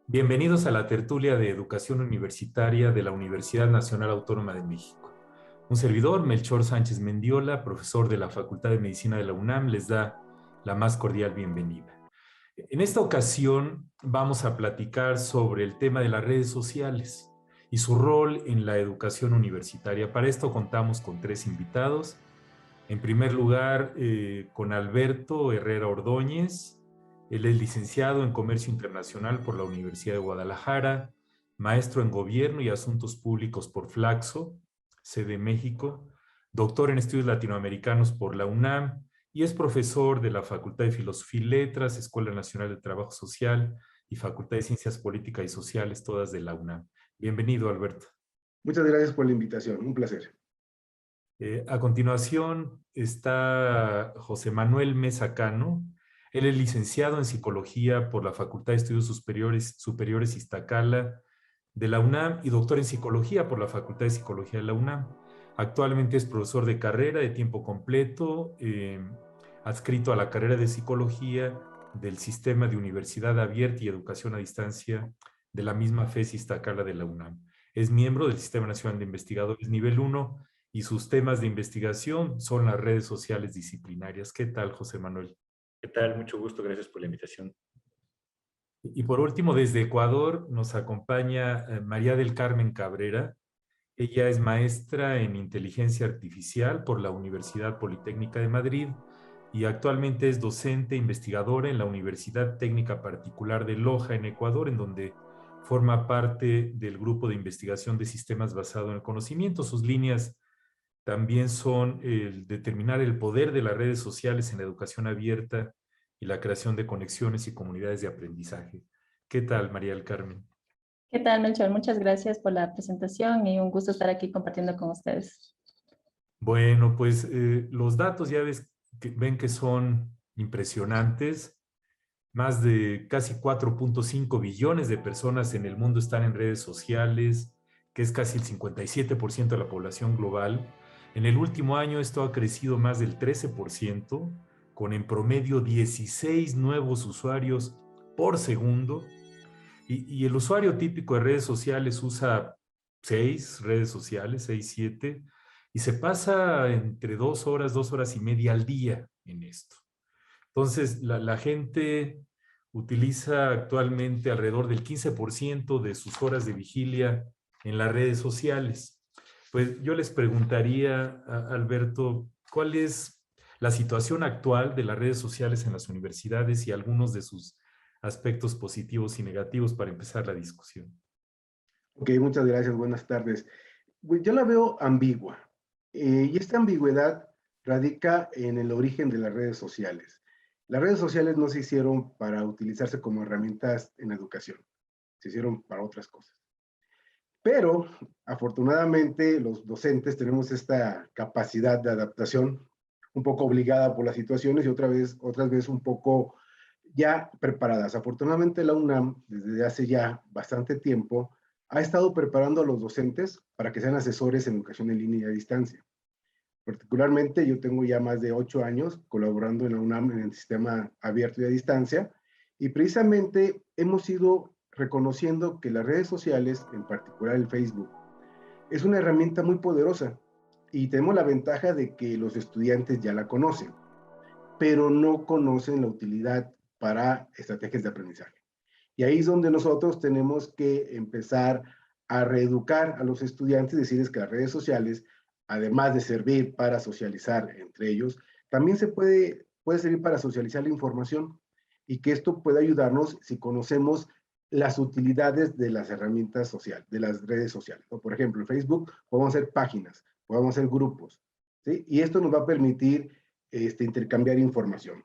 Bienvenidos a la tertulia de educación universitaria de la Universidad Nacional Autónoma de México. Un servidor, Melchor Sánchez Mendiola, profesor de la Facultad de Medicina de la UNAM, les da la más cordial bienvenida. En esta ocasión vamos a platicar sobre el tema de las redes sociales y su rol en la educación universitaria. Para esto contamos con tres invitados. En primer lugar, con Alberto Herrera Ordóñez. Él es licenciado en Comercio Internacional por la Universidad de Guadalajara, maestro en Gobierno y Asuntos Públicos por Flaxo, sede México, doctor en Estudios Latinoamericanos por la UNAM y es profesor de la Facultad de Filosofía y Letras, Escuela Nacional de Trabajo Social y Facultad de Ciencias Políticas y Sociales, todas de la UNAM. Bienvenido, Alberto. Muchas gracias por la invitación, un placer. A continuación está José Manuel Mesa Cano. Él es licenciado en Psicología por la Facultad de Estudios Superiores Iztacala de la UNAM y doctor en Psicología por la Facultad de Psicología de la UNAM. Actualmente es profesor de carrera de tiempo completo, adscrito a la carrera de Psicología del Sistema de Universidad Abierta y Educación a Distancia de la misma FES Iztacala de la UNAM. Es miembro del Sistema Nacional de Investigadores Nivel 1 y sus temas de investigación son las redes sociales disciplinarias. ¿Qué tal, José Manuel? ¿Qué tal? Mucho gusto, gracias por la invitación. Y por último, desde Ecuador nos acompaña María del Carmen Cabrera. Ella es maestra en Inteligencia Artificial por la Universidad Politécnica de Madrid y actualmente es docente e investigadora en la Universidad Técnica Particular de Loja, en Ecuador, en donde forma parte del grupo de investigación de sistemas basado en el conocimiento. Sus líneas también son el determinar el poder de las redes sociales en la educación abierta y la creación de conexiones y comunidades de aprendizaje. ¿Qué tal, María del Carmen? ¿Qué tal, Melchor? Muchas gracias por la presentación y un gusto estar aquí compartiendo con ustedes. Bueno, pues los datos ya ven que son impresionantes. Más de casi 4.5 billones de personas en el mundo están en redes sociales, que es casi el 57% de la población global. En el último año esto ha crecido más del 13%, con en promedio 16 nuevos usuarios por segundo. Y el usuario típico de redes sociales usa 6 redes sociales, 6, 7, y se pasa entre 2 horas y media al día en esto. Entonces, la gente utiliza actualmente alrededor del 15% de sus horas de vigilia en las redes sociales. Pues yo les preguntaría, Alberto, ¿cuál es la situación actual de las redes sociales en las universidades y algunos de sus aspectos positivos y negativos para empezar la discusión? Ok, muchas gracias, buenas tardes. Pues yo la veo ambigua, y esta ambigüedad radica en el origen de las redes sociales. Las redes sociales no se hicieron para utilizarse como herramientas en educación, se hicieron para otras cosas. Pero, afortunadamente, los docentes tenemos esta capacidad de adaptación, un poco obligada por las situaciones y otras veces un poco ya preparadas. Afortunadamente, la UNAM, desde hace ya bastante tiempo, ha estado preparando a los docentes para que sean asesores en educación en línea y a distancia. Particularmente, yo tengo ya más de 8 años colaborando en la UNAM en el sistema abierto y a distancia, y precisamente hemos ido reconociendo que las redes sociales, en particular el Facebook, es una herramienta muy poderosa y tenemos la ventaja de que los estudiantes ya la conocen, pero no conocen la utilidad para estrategias de aprendizaje. Y ahí es donde nosotros tenemos que empezar a reeducar a los estudiantes, decirles que las redes sociales, además de servir para socializar entre ellos, también puede servir para socializar la información y que esto puede ayudarnos si conocemos las utilidades de las herramientas sociales, de las redes sociales, ¿no? Por ejemplo, en Facebook podemos hacer páginas, podemos hacer grupos, ¿sí? Y esto nos va a permitir intercambiar información.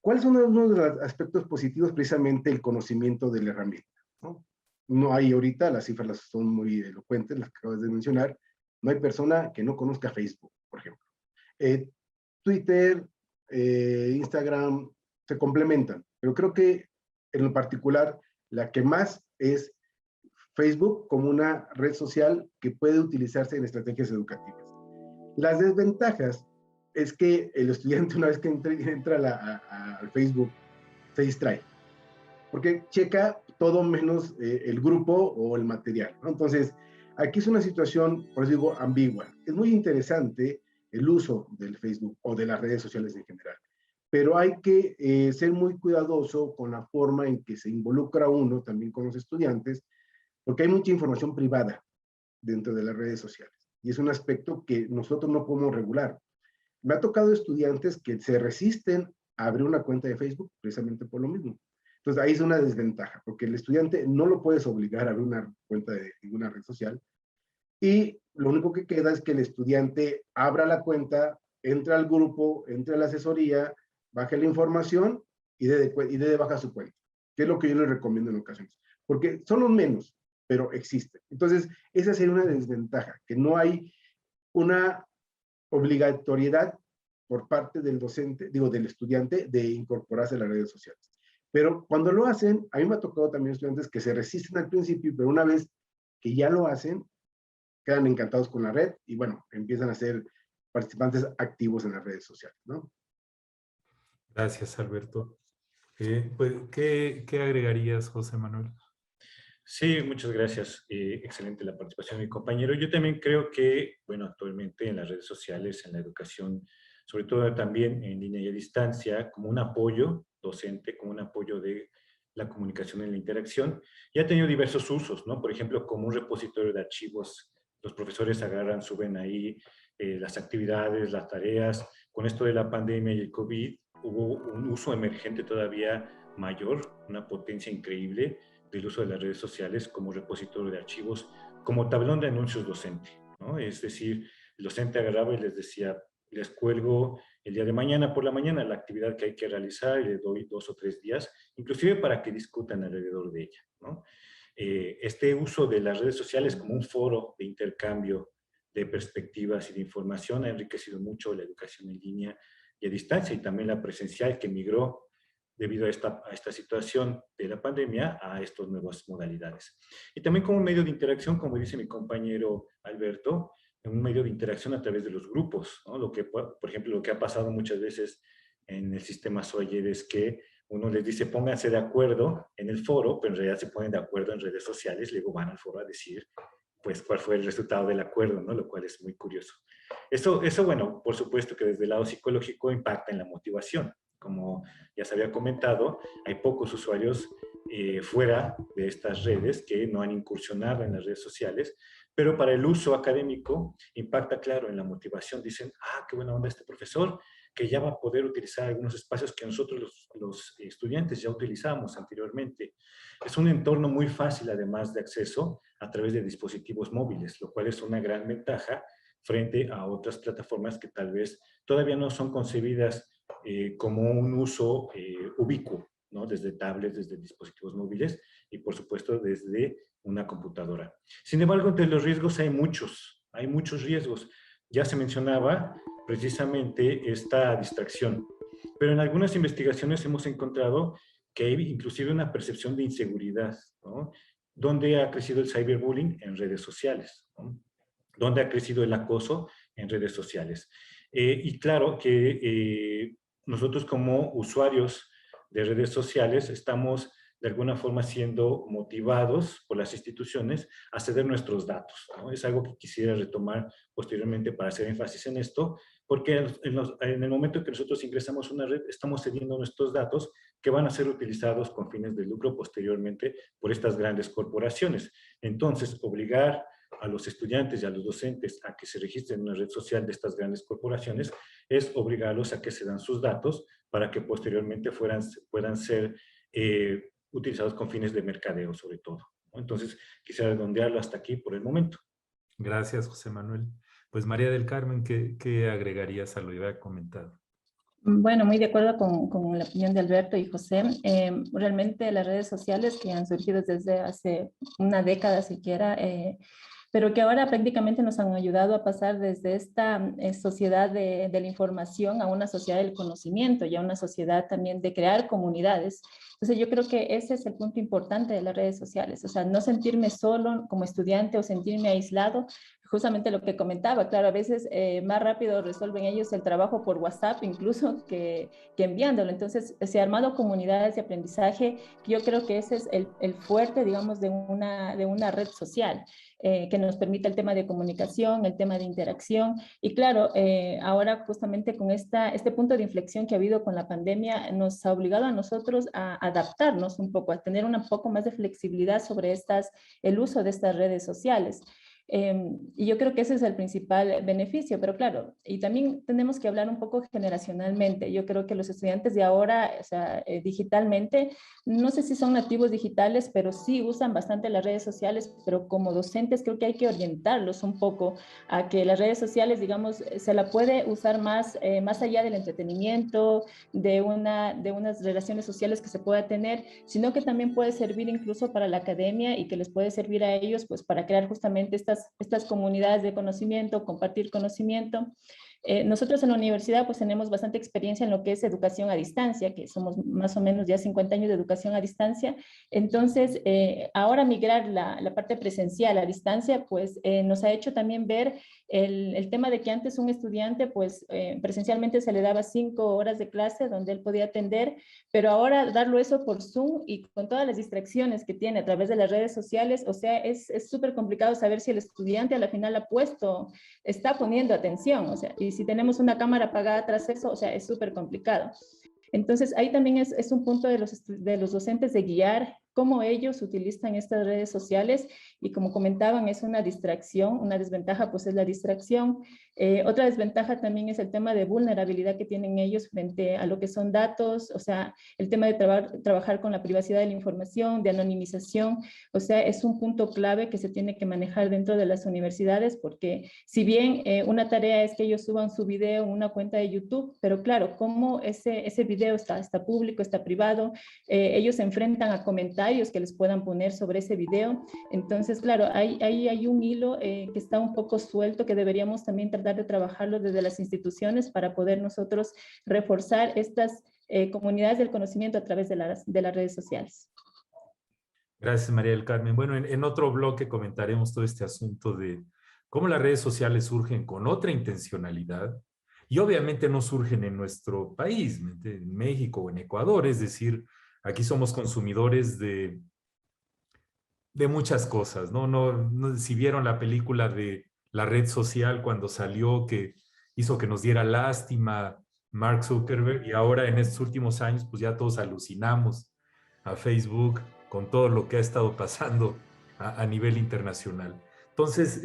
¿Cuáles son uno de los aspectos positivos? Precisamente el conocimiento de la herramienta, ¿no? No hay ahorita, las cifras son muy elocuentes, las que acabas de mencionar, no hay persona que no conozca Facebook, por ejemplo. Twitter, Instagram, se complementan, pero creo que en lo particular, la que más es Facebook como una red social que puede utilizarse en estrategias educativas. Las desventajas es que el estudiante una vez que entra al Facebook se distrae, porque checa todo menos el grupo o el material, ¿no? Entonces, aquí es una situación, por eso digo, ambigua. Es muy interesante el uso del Facebook o de las redes sociales en general, pero hay que ser muy cuidadoso con la forma en que se involucra uno también con los estudiantes, porque hay mucha información privada dentro de las redes sociales y es un aspecto que nosotros no podemos regular. Me ha tocado estudiantes que se resisten a abrir una cuenta de Facebook precisamente por lo mismo. Entonces ahí es una desventaja, porque el estudiante no lo puedes obligar a abrir una cuenta de ninguna red social y lo único que queda es que el estudiante abra la cuenta, entre al grupo, entre a la asesoría, baje la información y dé de baja su cuenta, que es lo que yo les recomiendo en ocasiones, porque son los menos, pero existen. Entonces, esa sería una desventaja, que no hay una obligatoriedad por parte del docente, digo, del estudiante, de incorporarse a las redes sociales. Pero cuando lo hacen, a mí me ha tocado también estudiantes que se resisten al principio, pero una vez que ya lo hacen, quedan encantados con la red y bueno, empiezan a ser participantes activos en las redes sociales, ¿no? Gracias, Alberto. Pues, ¿qué agregarías, José Manuel? Sí, muchas gracias. Excelente la participación de mi compañero. Yo también creo que, bueno, actualmente en las redes sociales, en la educación, sobre todo también en línea y a distancia, como un apoyo docente, como un apoyo de la comunicación y la interacción, ya ha tenido diversos usos, ¿no? Por ejemplo, como un repositorio de archivos, los profesores agarran, suben ahí las actividades, las tareas. Con esto de la pandemia y el COVID, hubo un uso emergente todavía mayor, una potencia increíble del uso de las redes sociales como repositorio de archivos, como tablón de anuncios docente, ¿no? Es decir, el docente agarraba y les decía, les cuelgo el día de mañana por la mañana la actividad que hay que realizar y les doy 2 o 3 días, inclusive para que discutan alrededor de ella, ¿no? Este uso de las redes sociales como un foro de intercambio de perspectivas y de información ha enriquecido mucho la educación en línea y a distancia, y también la presencial, que migró debido a esta situación de la pandemia a estas nuevas modalidades. Y también como un medio de interacción, como dice mi compañero Alberto, un medio de interacción a través de los grupos, ¿no? Lo que, por ejemplo, lo que ha pasado muchas veces en el sistema Sawyer es que uno les dice pónganse de acuerdo en el foro, pero en realidad se ponen de acuerdo en redes sociales, luego van al foro a decir pues cuál fue el resultado del acuerdo, ¿no? Lo cual es muy curioso. Eso, bueno, por supuesto que desde el lado psicológico impacta en la motivación. Como ya se había comentado, hay pocos usuarios fuera de estas redes que no han incursionado en las redes sociales, pero para el uso académico impacta, claro, en la motivación. Dicen, ah, qué buena onda este profesor, que ya va a poder utilizar algunos espacios que nosotros los estudiantes ya utilizamos anteriormente. Es un entorno muy fácil, además, de acceso a través de dispositivos móviles, lo cual es una gran ventaja frente a otras plataformas que tal vez todavía no son concebidas como un uso ubicuo, ¿no? Desde tablets, desde dispositivos móviles y, por supuesto, desde una computadora. Sin embargo, entre los riesgos hay muchos riesgos. Ya se mencionaba precisamente esta distracción, pero en algunas investigaciones hemos encontrado que hay inclusive una percepción de inseguridad, ¿no? ¿Dónde ha crecido el cyberbullying? En redes sociales, ¿no? ¿Dónde ha crecido el acoso? En redes sociales. Y claro que nosotros como usuarios de redes sociales estamos de alguna forma siendo motivados por las instituciones a ceder nuestros datos, ¿no? Es algo que quisiera retomar posteriormente para hacer énfasis en esto, porque en el momento que nosotros ingresamos a una red, estamos cediendo nuestros datos que van a ser utilizados con fines de lucro posteriormente por estas grandes corporaciones. Entonces, obligar a los estudiantes y a los docentes a que se registren en una red social de estas grandes corporaciones es obligarlos a que se dan sus datos para que posteriormente puedan ser utilizados con fines de mercadeo sobre todo, ¿no? Entonces, quisiera redondearlo hasta aquí por el momento. Gracias, José Manuel. Pues María del Carmen, ¿qué agregarías a lo que había comentado? Bueno, muy de acuerdo con la opinión de Alberto y José. Realmente las redes sociales que han surgido desde hace una década siquiera, pero que ahora prácticamente nos han ayudado a pasar desde esta sociedad de la información a una sociedad del conocimiento y a una sociedad también de crear comunidades. Entonces yo creo que ese es el punto importante de las redes sociales, o sea, no sentirme solo como estudiante o sentirme aislado justamente lo que comentaba, claro, a veces más rápido resuelven ellos el trabajo por WhatsApp incluso que enviándolo. Entonces, se han armado comunidades de aprendizaje, que yo creo que ese es el fuerte, digamos, de una red social. Que nos permite el tema de comunicación, el tema de interacción. Y claro, ahora justamente con este punto de inflexión que ha habido con la pandemia, nos ha obligado a nosotros a adaptarnos un poco, a tener un poco más de flexibilidad sobre el uso de estas redes sociales. Y yo creo que ese es el principal beneficio, pero claro, y también tenemos que hablar un poco generacionalmente. Yo creo que los estudiantes de ahora, o sea, digitalmente, no sé si son nativos digitales, pero sí usan bastante las redes sociales, pero como docentes creo que hay que orientarlos un poco a que las redes sociales, digamos, se la puede usar más allá del entretenimiento, de unas relaciones sociales que se pueda tener, sino que también puede servir incluso para la academia y que les puede servir a ellos pues para crear justamente estas comunidades de conocimiento, compartir conocimiento. Nosotros en la universidad pues tenemos bastante experiencia en lo que es educación a distancia, que somos más o menos ya 50 años de educación a distancia. Entonces, ahora migrar la parte presencial a distancia pues nos ha hecho también ver el tema de que antes un estudiante pues presencialmente se le daba 5 horas de clase donde él podía atender, pero ahora darlo eso por Zoom y con todas las distracciones que tiene a través de las redes sociales, o sea, es súper complicado saber si el estudiante a la final está poniendo atención, o sea, y si tenemos una cámara apagada tras eso, o sea, es súper complicado. Entonces, ahí también es un punto de los docentes de guiar cómo ellos utilizan estas redes sociales y como comentaban, es una distracción, una desventaja pues es la distracción. Otra desventaja también es el tema de vulnerabilidad que tienen ellos frente a lo que son datos, o sea, el tema de trabajar con la privacidad de la información, de anonimización, o sea, es un punto clave que se tiene que manejar dentro de las universidades porque si bien una tarea es que ellos suban su video en una cuenta de YouTube, pero claro, como ese video está público, está privado, ellos se enfrentan a comentarios que les puedan poner sobre ese video. Entonces, claro, ahí hay un hilo que está un poco suelto que deberíamos también tratar de trabajarlo desde las instituciones para poder nosotros reforzar estas comunidades del conocimiento a través de las redes sociales. Gracias, María del Carmen. Bueno, en otro bloque comentaremos todo este asunto de cómo las redes sociales surgen con otra intencionalidad y obviamente no surgen en nuestro país, en México o en Ecuador, es decir, aquí somos consumidores de muchas cosas, ¿no? No, si vieron la película de La Red Social cuando salió, que hizo que nos diera lástima Mark Zuckerberg, y ahora en estos últimos años, pues ya todos alucinamos a Facebook con todo lo que ha estado pasando a nivel internacional. Entonces,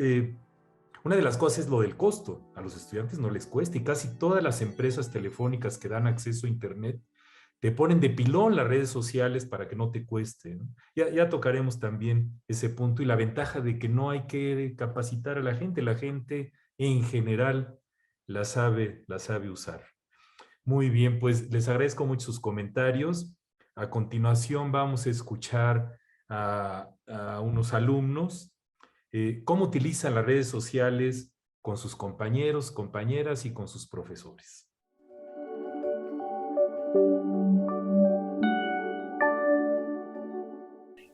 una de las cosas es lo del costo. A los estudiantes no les cuesta y casi todas las empresas telefónicas que dan acceso a Internet te ponen de pilón las redes sociales para que no te cueste, ¿no? Ya tocaremos también ese punto y la ventaja de que no hay que capacitar a la gente en general la sabe usar. Muy bien, pues les agradezco mucho sus comentarios. A continuación vamos a escuchar a unos alumnos cómo utilizan las redes sociales con sus compañeros, compañeras y con sus profesores.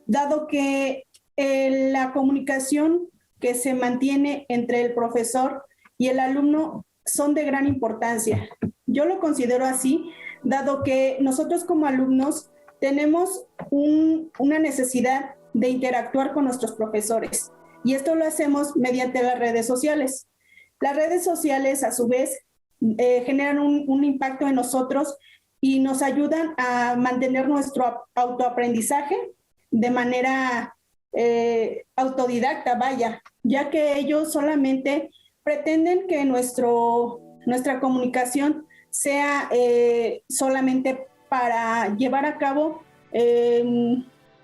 Dado que la comunicación que se mantiene entre el profesor y el alumno son de gran importancia. Yo lo considero así, dado que nosotros como alumnos tenemos una necesidad de interactuar con nuestros profesores y esto lo hacemos mediante las redes sociales. Las redes sociales, a su vez, generan un impacto en nosotros y nos ayudan a mantener nuestro autoaprendizaje de manera autodidacta, vaya, ya que ellos solamente pretenden que nuestra comunicación sea solamente para llevar a cabo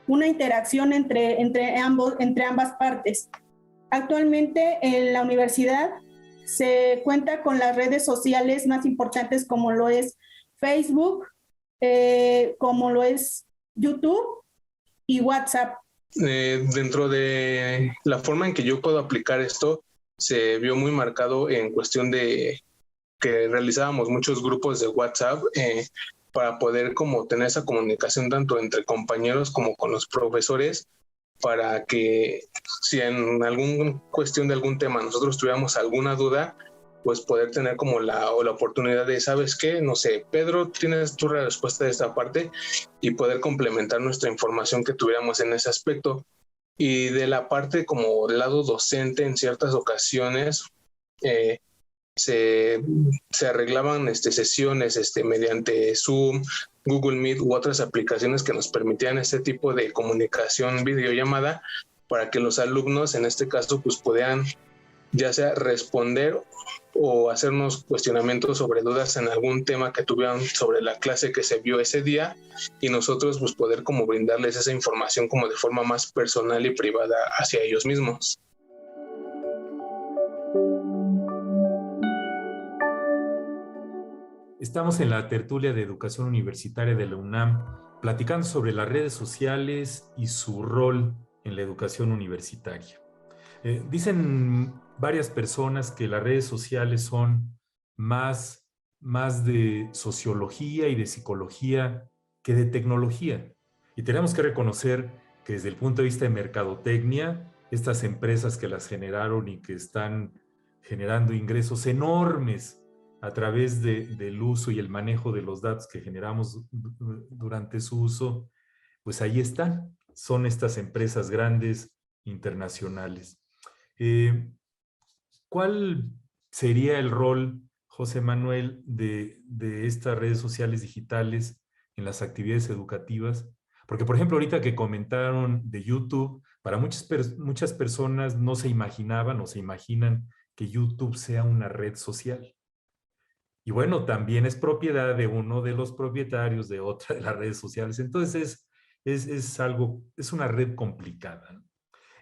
una interacción entre ambas partes. Actualmente en la universidad se cuenta con las redes sociales más importantes como lo es Facebook, como lo es YouTube y WhatsApp. Dentro de la forma en que yo puedo aplicar esto, se vio muy marcado en cuestión de que realizábamos muchos grupos de WhatsApp para poder como tener esa comunicación tanto entre compañeros como con los profesores, para que si en alguna cuestión de algún tema nosotros tuviéramos alguna duda, pues poder tener como la oportunidad de, ¿sabes qué? No sé, Pedro, tienes tu respuesta de esta parte, y poder complementar nuestra información que tuviéramos en ese aspecto. Y de la parte como del lado docente, en ciertas ocasiones se arreglaban sesiones mediante Zoom, Google Meet u otras aplicaciones que nos permitían este tipo de comunicación videollamada, para que los alumnos en este caso pues pudieran ya sea responder o hacernos cuestionamientos sobre dudas en algún tema que tuvieran sobre la clase que se vio ese día, y nosotros pues poder como brindarles esa información como de forma más personal y privada hacia ellos mismos. Estamos en la tertulia de educación universitaria de la UNAM, platicando sobre las redes sociales y su rol en la educación universitaria. Dicen varias personas que las redes sociales son más de sociología y de psicología que de tecnología. Y tenemos que reconocer que desde el punto de vista de mercadotecnia, estas empresas que las generaron y que están generando ingresos enormes a través del uso y el manejo de los datos que generamos durante su uso, pues ahí están. Son estas empresas grandes internacionales. ¿Cuál sería el rol, José Manuel, de estas redes sociales digitales en las actividades educativas? Porque, por ejemplo, ahorita que comentaron de YouTube, para muchas personas no se imaginaban o se imaginan que YouTube sea una red social. Y bueno, también es propiedad de uno de los propietarios de otra de las redes sociales. Entonces es una red complicada, ¿no?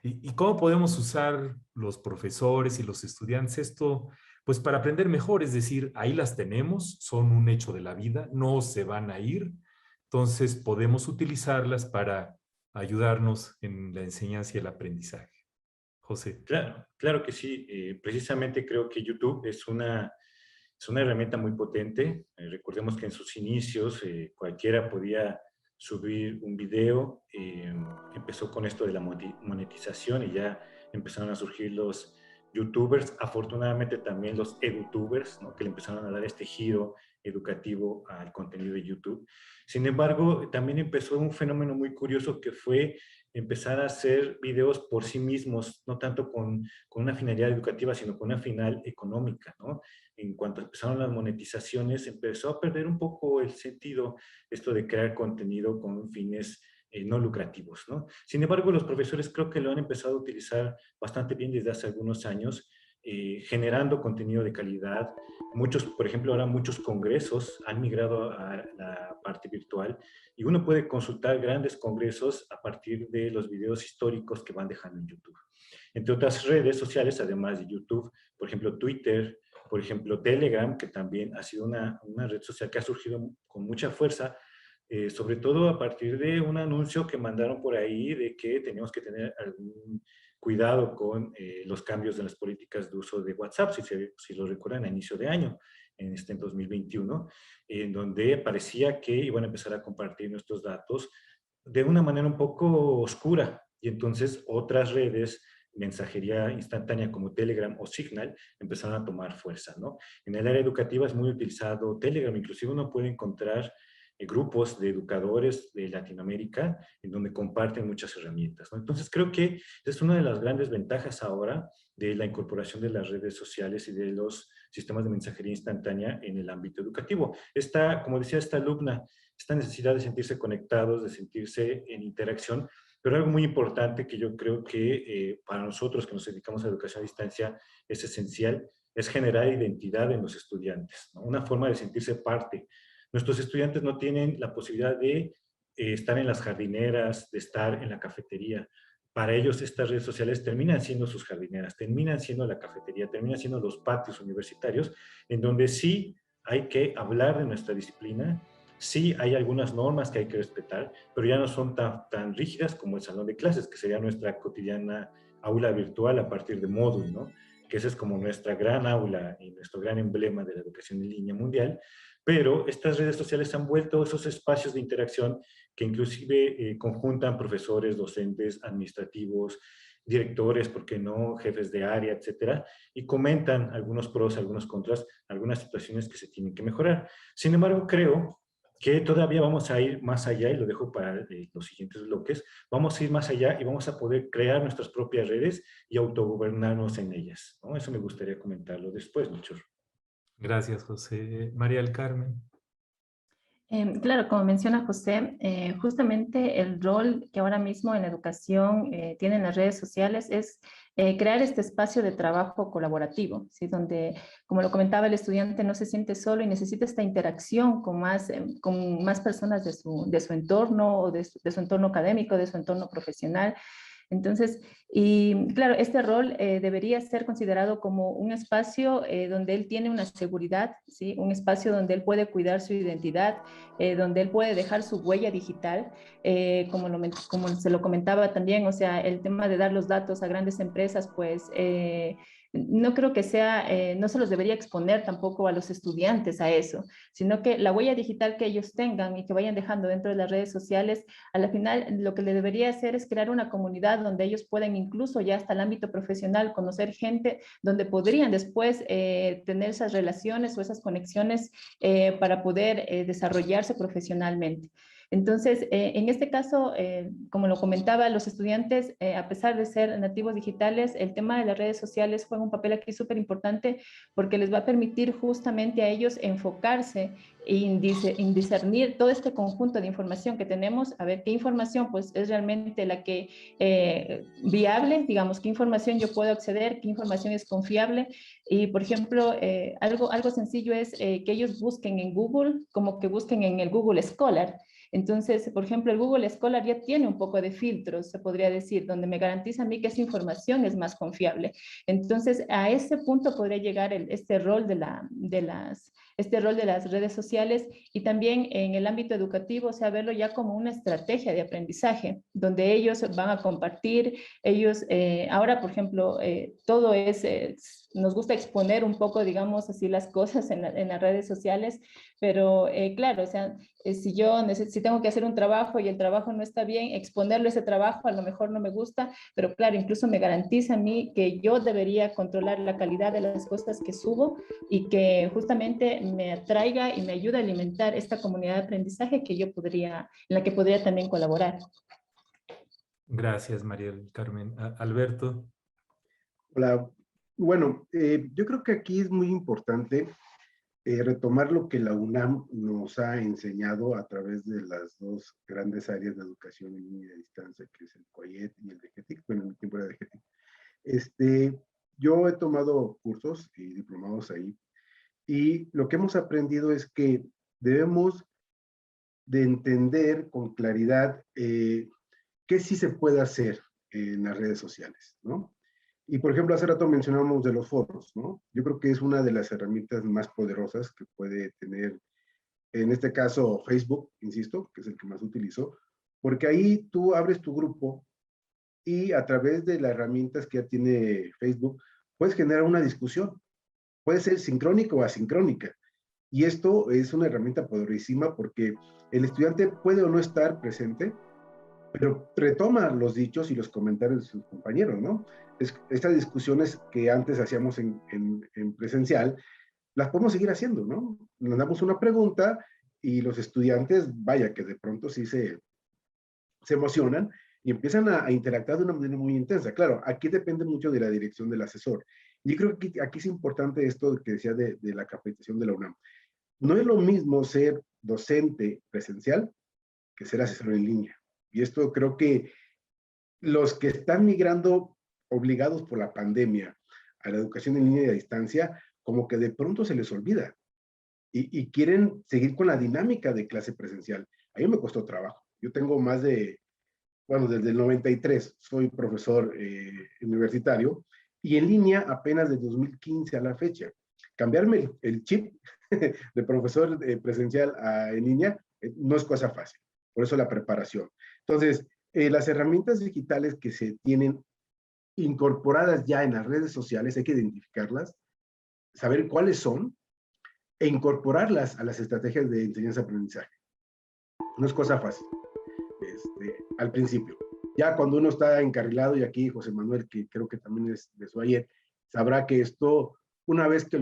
¿Y cómo podemos usar los profesores y los estudiantes esto? Pues para aprender mejor, es decir, ahí las tenemos, son un hecho de la vida, no se van a ir. Entonces podemos utilizarlas para ayudarnos en la enseñanza y el aprendizaje. José. Claro que sí. Precisamente creo que YouTube es una herramienta muy potente. Recordemos que en sus inicios cualquiera podía subir un video. Empezó con esto de la monetización y ya empezaron a surgir los youtubers. Afortunadamente también los edutubers, ¿no? Que le empezaron a dar este giro educativo al contenido de YouTube. Sin embargo, también empezó un fenómeno muy curioso que fue empezar a hacer videos por sí mismos, no tanto con una finalidad educativa, sino con una final económica, ¿no? En cuanto empezaron las monetizaciones, empezó a perder un poco el sentido esto de crear contenido con fines no lucrativos, ¿no? Sin embargo, los profesores creo que lo han empezado a utilizar bastante bien desde hace algunos años, generando contenido de calidad. Muchos, por ejemplo, ahora muchos congresos han migrado a la parte virtual y uno puede consultar grandes congresos a partir de los videos históricos que van dejando en YouTube. Entre otras redes sociales, además de YouTube, por ejemplo, Twitter, por ejemplo, Telegram, que también ha sido una red social que ha surgido con mucha fuerza, sobre todo a partir de un anuncio que mandaron por ahí de que teníamos que tener algún cuidado con los cambios en las políticas de uso de WhatsApp, si lo recuerdan, a inicio de año, en 2021, en donde parecía que iban a empezar a compartir nuestros datos de una manera un poco oscura, y entonces otras redes, mensajería instantánea como Telegram o Signal, empezaron a tomar fuerza, ¿no? En el área educativa es muy utilizado Telegram, inclusive uno puede encontrar grupos de educadores de Latinoamérica en donde comparten muchas herramientas, ¿no? Entonces creo que es una de las grandes ventajas ahora de la incorporación de las redes sociales y de los sistemas de mensajería instantánea en el ámbito educativo. Como decía esta alumna, esta necesidad de sentirse conectados, de sentirse en interacción, pero algo muy importante que yo creo que para nosotros que nos dedicamos a educación a distancia es esencial, es generar identidad en los estudiantes, ¿no? Una forma de sentirse parte. Nuestros estudiantes no tienen la posibilidad de estar en las jardineras, de estar en la cafetería. Para ellos estas redes sociales terminan siendo sus jardineras, terminan siendo la cafetería, terminan siendo los patios universitarios, en donde sí hay que hablar de nuestra disciplina, sí hay algunas normas que hay que respetar, pero ya no son tan rígidas como el salón de clases, que sería nuestra cotidiana aula virtual a partir de Moodle, ¿no? Que esa es como nuestra gran aula y nuestro gran emblema de la educación en línea mundial. Pero estas redes sociales han vuelto esos espacios de interacción que inclusive conjuntan profesores, docentes, administrativos, directores, ¿por qué no?, jefes de área, etcétera, y comentan algunos pros, algunos contras, algunas situaciones que se tienen que mejorar. Sin embargo, creo que todavía vamos a ir más allá, y lo dejo para los siguientes bloques, vamos a ir más allá y vamos a poder crear nuestras propias redes y autogobernarnos en ellas, ¿no? Eso me gustaría comentarlo después, Melchor. Gracias, José. María del Carmen. Claro, como menciona José, justamente el rol que ahora mismo en la educación tienen las redes sociales es crear este espacio de trabajo colaborativo, ¿sí? Donde, como lo comentaba, el estudiante no se siente solo y necesita esta interacción con más personas de su entorno, o de su entorno académico, de su entorno profesional. Entonces, y claro, este rol debería ser considerado como un espacio donde él tiene una seguridad, ¿sí? Un espacio donde él puede cuidar su identidad, donde él puede dejar su huella digital, como se lo comentaba también, o sea, el tema de dar los datos a grandes empresas, pues no creo que sea, no se los debería exponer tampoco a los estudiantes a eso, sino que la huella digital que ellos tengan y que vayan dejando dentro de las redes sociales, a la final lo que le debería hacer es crear una comunidad donde ellos pueden incluso ya hasta el ámbito profesional conocer gente, donde podrían después tener esas relaciones o esas conexiones para poder desarrollarse profesionalmente. Entonces, en este caso, como lo comentaba, los estudiantes, a pesar de ser nativos digitales, el tema de las redes sociales juega un papel aquí súper importante porque les va a permitir justamente a ellos enfocarse en discernir todo este conjunto de información que tenemos, a ver qué información pues es realmente la que viable, digamos, qué información yo puedo acceder, qué información es confiable. Y, por ejemplo, algo sencillo es que ellos busquen en Google, como que busquen en el Google Scholar. Entonces, por ejemplo, el Google Scholar ya tiene un poco de filtros, se podría decir, donde me garantiza a mí que esa información es más confiable. Entonces, a ese punto podría llegar este rol de las redes sociales, y también en el ámbito educativo, o sea, verlo ya como una estrategia de aprendizaje, donde ellos van a compartir, ahora, por ejemplo, todo nos gusta exponer un poco, digamos así, las cosas en las redes sociales, pero claro, o sea, si tengo que hacer un trabajo y el trabajo no está bien, exponerlo ese trabajo a lo mejor no me gusta, pero claro, incluso me garantiza a mí que yo debería controlar la calidad de las cosas que subo y que justamente me atraiga y me ayude a alimentar esta comunidad de aprendizaje en la que podría también colaborar. Gracias, María del Carmen. Alberto. Hola. Bueno, yo creo que aquí es muy importante retomar lo que la UNAM nos ha enseñado a través de las dos grandes áreas de educación en línea y a distancia, que es el COIET y el DGTIC. Bueno, en mi tiempo era DGTIC. Yo he tomado cursos y diplomados ahí, y lo que hemos aprendido es que debemos de entender con claridad qué sí se puede hacer en las redes sociales, ¿no? Y, por ejemplo, hace rato mencionamos de los foros, ¿no? Yo creo que es una de las herramientas más poderosas que puede tener, en este caso, Facebook, insisto, que es el que más utilizo, porque ahí tú abres tu grupo y a través de las herramientas que ya tiene Facebook, puedes generar una discusión. Puede ser sincrónica o asincrónica. Y esto es una herramienta poderosísima porque el estudiante puede o no estar presente, pero retoma los dichos y los comentarios de sus compañeros, ¿no? Estas discusiones que antes hacíamos en presencial, las podemos seguir haciendo, ¿no? Nos damos una pregunta y los estudiantes, vaya, que de pronto sí se emocionan y empiezan a interactuar de una manera muy intensa. Claro, aquí depende mucho de la dirección del asesor. Y creo que aquí es importante esto que decía de la capacitación de la UNAM. No es lo mismo ser docente presencial que ser asesor en línea. Y esto creo que los que están migrando obligados por la pandemia a la educación en línea y a distancia, como que de pronto se les olvida y quieren seguir con la dinámica de clase presencial. A mí me costó trabajo. Yo tengo desde el 93 soy profesor universitario, y en línea apenas de 2015 a la fecha. Cambiarme el chip de profesor presencial en línea no es cosa fácil. Por eso la preparación. Entonces, las herramientas digitales que se tienen incorporadas ya en las redes sociales, hay que identificarlas, saber cuáles son e incorporarlas a las estrategias de enseñanza-aprendizaje. No es cosa fácil al principio. Ya cuando uno está encarrilado, y aquí José Manuel, que creo que también es de su ayer, sabrá que esto, una vez que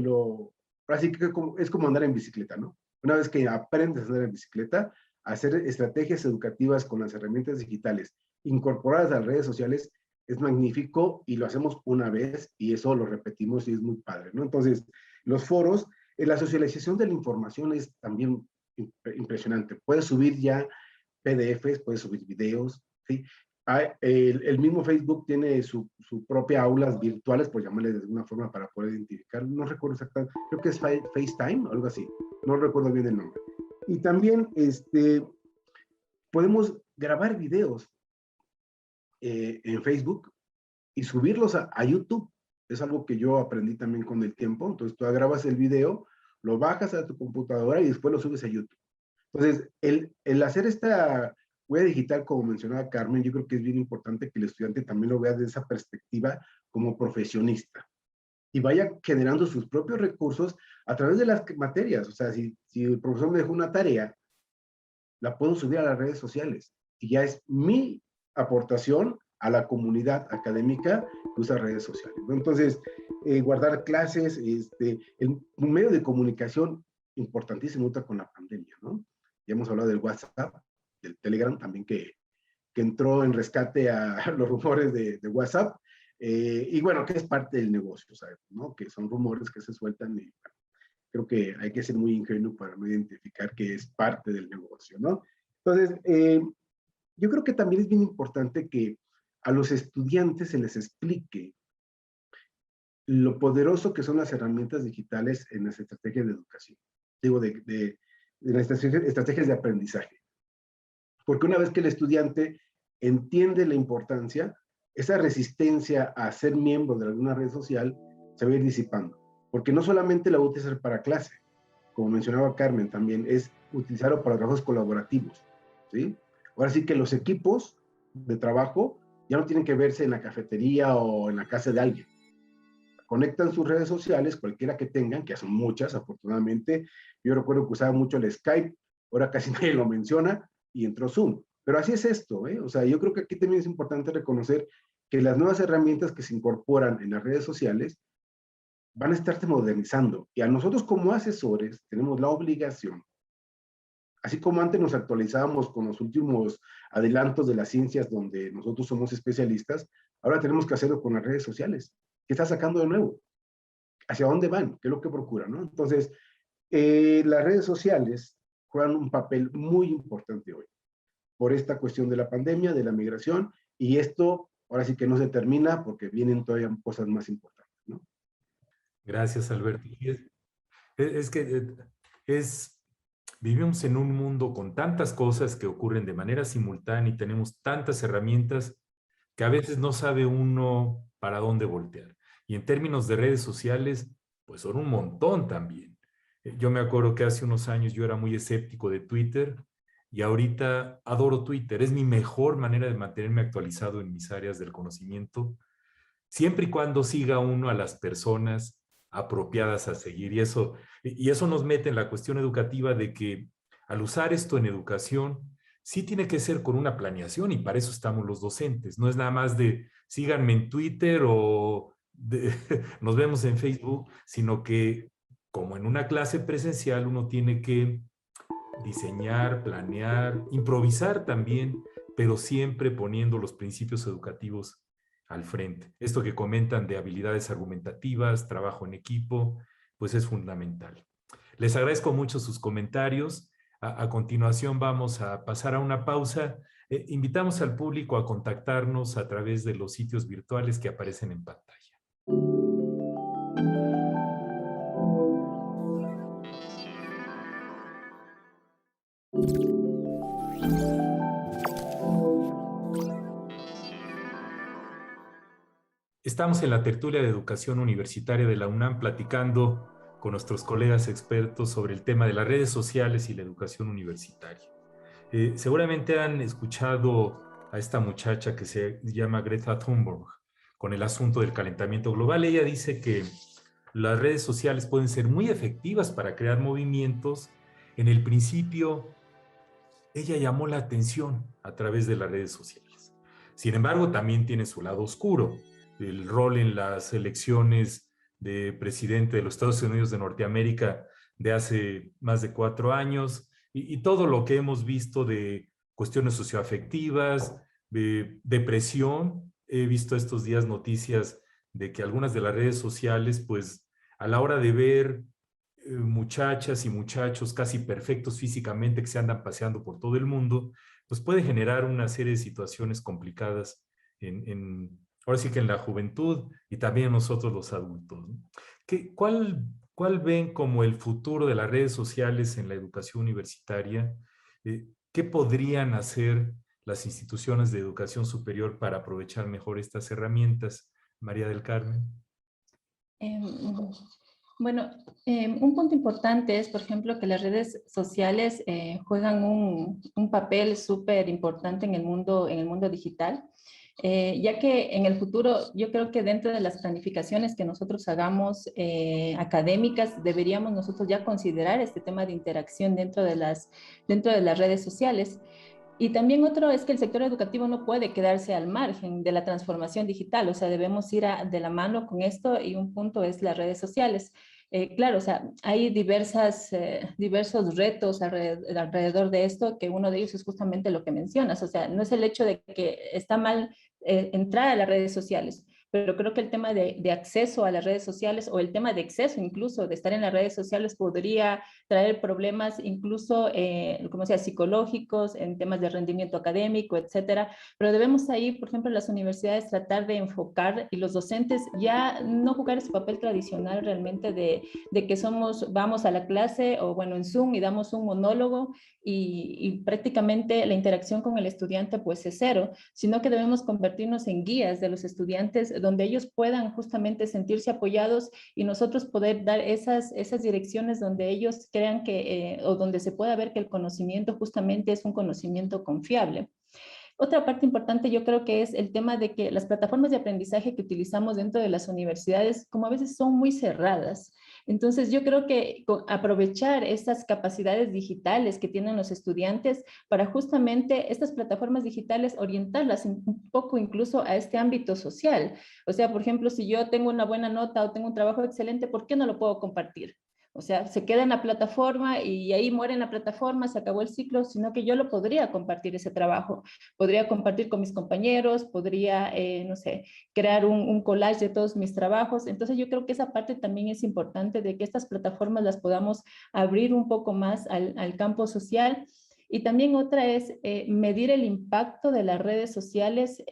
así que es como andar en bicicleta, ¿no? Una vez que aprendes a andar en bicicleta, hacer estrategias educativas con las herramientas digitales incorporadas a las redes sociales es magnífico y lo hacemos una vez y eso lo repetimos y es muy padre, ¿no? Entonces, los foros, la socialización de la información es también impresionante. Puedes subir ya PDFs, puedes subir videos, ¿sí? El mismo Facebook tiene su propia aulas virtuales, por llamarle de alguna forma para poder identificar, no recuerdo exactamente, creo que es FaceTime, algo así, no recuerdo bien el nombre. Y también podemos grabar videos en Facebook y subirlos a YouTube. Es algo que yo aprendí también con el tiempo. Entonces tú grabas el video, lo bajas a tu computadora y después lo subes a YouTube. Entonces, el hacer esta huella digital, como mencionaba Carmen, yo creo que es bien importante que el estudiante también lo vea desde esa perspectiva como profesionista y vaya generando sus propios recursos a través de las materias. O sea, si el profesor me dejó una tarea, la puedo subir a las redes sociales y ya es mi aportación a la comunidad académica que usa redes sociales, ¿no? Entonces, guardar clases, un medio de comunicación importantísimo con la pandemia, ¿no? Ya hemos hablado del WhatsApp, del Telegram también que entró en rescate a los rumores de WhatsApp, y bueno, que es parte del negocio, ¿sabes? ¿No? Que son rumores que se sueltan y bueno, creo que hay que ser muy ingenuo para no identificar que es parte del negocio, ¿no? Entonces, yo creo que también es bien importante que a los estudiantes se les explique lo poderoso que son las herramientas digitales en las estrategias de educación. Digo, de las estrategias de aprendizaje. Porque una vez que el estudiante entiende la importancia, esa resistencia a ser miembro de alguna red social se va a ir disipando. Porque no solamente la va a utilizar para clase, como mencionaba Carmen también, es utilizarlo para trabajos colaborativos, ¿sí? Ahora sí que los equipos de trabajo ya no tienen que verse en la cafetería o en la casa de alguien. Conectan sus redes sociales, cualquiera que tengan, que son muchas, afortunadamente. Yo recuerdo que usaba mucho el Skype, ahora casi nadie lo menciona, y entró Zoom. Pero así es esto, ¿eh? O sea, yo creo que aquí también es importante reconocer que las nuevas herramientas que se incorporan en las redes sociales van a estarse modernizando. Y a nosotros como asesores tenemos la obligación, así como antes nos actualizábamos con los últimos adelantos de las ciencias donde nosotros somos especialistas, ahora tenemos que hacerlo con las redes sociales. ¿Qué está sacando de nuevo? ¿Hacia dónde van? ¿Qué es lo que procuran, no? Entonces, las redes sociales juegan un papel muy importante hoy por esta cuestión de la pandemia, de la migración, y esto ahora sí que no se termina porque vienen todavía cosas más importantes, ¿no? Gracias, Alberto. Es que vivimos en un mundo con tantas cosas que ocurren de manera simultánea y tenemos tantas herramientas que a veces no sabe uno para dónde voltear. Y en términos de redes sociales, pues son un montón también. Yo me acuerdo que hace unos años yo era muy escéptico de Twitter y ahorita adoro Twitter. Es mi mejor manera de mantenerme actualizado en mis áreas del conocimiento, siempre y cuando siga uno a las personas apropiadas a seguir. Y eso nos mete en la cuestión educativa de que al usar esto en educación, sí tiene que ser con una planeación y para eso estamos los docentes. No es nada más de síganme en Twitter o nos vemos en Facebook, sino que como en una clase presencial uno tiene que diseñar, planear, improvisar también, pero siempre poniendo los principios educativos al frente. Esto que comentan de habilidades argumentativas, trabajo en equipo, pues es fundamental. Les agradezco mucho sus comentarios. A continuación vamos a pasar a una pausa. Invitamos al público a contactarnos a través de los sitios virtuales que aparecen en pantalla. Estamos en la tertulia de educación universitaria de la UNAM platicando con nuestros colegas expertos sobre el tema de las redes sociales y la educación universitaria. Seguramente han escuchado a esta muchacha que se llama Greta Thunberg con el asunto del calentamiento global. Ella dice que las redes sociales pueden ser muy efectivas para crear movimientos. En el principio, ella llamó la atención a través de las redes sociales. Sin embargo, también tiene su lado oscuro, el rol en las elecciones de presidente de los Estados Unidos de Norteamérica de hace más de 4 años y todo lo que hemos visto de cuestiones socioafectivas, de depresión. He visto estos días noticias de que algunas de las redes sociales, pues a la hora de ver muchachas y muchachos casi perfectos físicamente que se andan paseando por todo el mundo, pues puede generar una serie de situaciones complicadas ahora sí que en la juventud y también nosotros los adultos, ¿no? ¿Cuál ven como el futuro de las redes sociales en la educación universitaria? ¿Qué podrían hacer las instituciones de educación superior para aprovechar mejor estas herramientas? María del Carmen. Em, Bueno, un punto importante es, por ejemplo, que las redes sociales juegan un papel súper importante en el mundo digital, ya que en el futuro yo creo que dentro de las planificaciones que nosotros hagamos académicas, deberíamos nosotros ya considerar este tema de interacción dentro de las redes sociales. Y también otro es que el sector educativo no puede quedarse al margen de la transformación digital, o sea, debemos ir de la mano con esto y un punto es las redes sociales. Claro, o sea, hay diversos retos alrededor de esto, que uno de ellos es justamente lo que mencionas, o sea, no es el hecho de que está mal entrar a las redes sociales, pero creo que el tema de acceso a las redes sociales o el tema de exceso incluso de estar en las redes sociales podría traer problemas incluso, como sea, psicológicos, en temas de rendimiento académico, etcétera. Pero debemos ahí, por ejemplo, en las universidades tratar de enfocar y los docentes ya no jugar ese papel tradicional realmente de que vamos a la clase o bueno, en Zoom y damos un monólogo y prácticamente la interacción con el estudiante pues es cero, sino que debemos convertirnos en guías de los estudiantes donde ellos puedan justamente sentirse apoyados y nosotros poder dar esas direcciones donde ellos crean que, o donde se pueda ver que el conocimiento justamente es un conocimiento confiable. Otra parte importante yo creo que es el tema de que las plataformas de aprendizaje que utilizamos dentro de las universidades como a veces son muy cerradas. Entonces yo creo que aprovechar estas capacidades digitales que tienen los estudiantes para justamente estas plataformas digitales orientarlas un poco incluso a este ámbito social. O sea, por ejemplo, si yo tengo una buena nota o tengo un trabajo excelente, ¿por qué no lo puedo compartir? O sea, se queda en la plataforma y ahí muere en la plataforma, se acabó el ciclo, sino que yo lo podría compartir ese trabajo. Podría compartir con mis compañeros, podría, no sé, crear un collage de todos mis trabajos. Entonces yo creo que esa parte también es importante de que estas plataformas las podamos abrir un poco más al campo social. Y también otra es medir el impacto de las redes sociales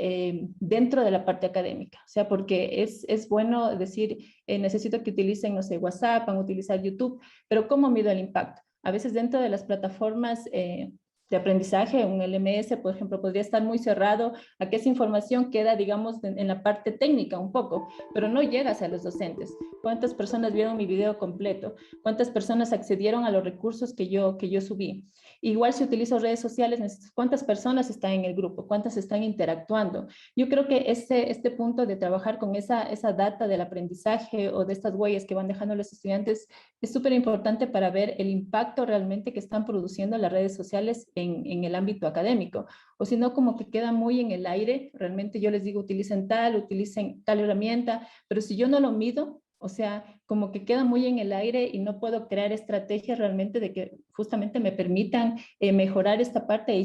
dentro de la parte académica. O sea, porque es bueno decir, necesito que utilicen, no sé, WhatsApp, van a utilizar YouTube, pero ¿cómo mido el impacto? A veces dentro de las plataformas de aprendizaje, un LMS, por ejemplo, podría estar muy cerrado a que esa información queda, digamos, en la parte técnica un poco, pero no llega hacia los docentes. ¿Cuántas personas vieron mi video completo? ¿Cuántas personas accedieron a los recursos que yo subí? Igual si utilizo redes sociales, ¿cuántas personas están en el grupo? ¿Cuántas están interactuando? Yo creo que este punto de trabajar con esa data del aprendizaje o de estas huellas que van dejando los estudiantes es súper importante para ver el impacto realmente que están produciendo las redes sociales en el ámbito académico. O si no, como que queda muy en el aire. Realmente yo les digo, utilicen tal herramienta, pero si yo no lo mido, o sea, como que queda muy en el aire y no puedo crear estrategias realmente de que justamente me permitan mejorar esta parte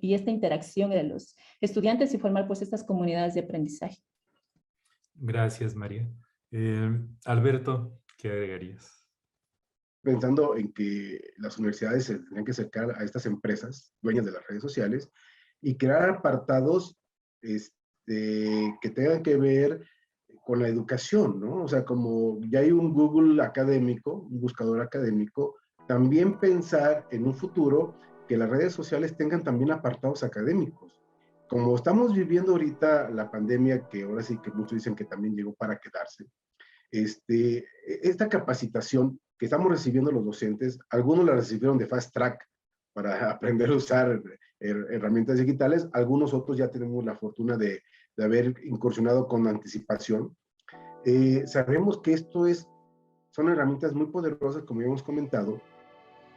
y esta interacción de los estudiantes y formar pues estas comunidades de aprendizaje. Gracias, María. Alberto, ¿qué agregarías? Pensando en que las universidades se tendrían que acercar a estas empresas dueñas de las redes sociales y crear apartados que tengan que ver con la educación, ¿no? O sea, como ya hay un Google académico, un buscador académico, también pensar en un futuro que las redes sociales tengan también apartados académicos. Como estamos viviendo ahorita la pandemia, que ahora sí que muchos dicen que también llegó para quedarse, esta capacitación que estamos recibiendo los docentes, algunos la recibieron de fast track para aprender a usar herramientas digitales, algunos otros ya tenemos la fortuna de haber incursionado con anticipación. Sabemos que son herramientas muy poderosas, como ya hemos comentado,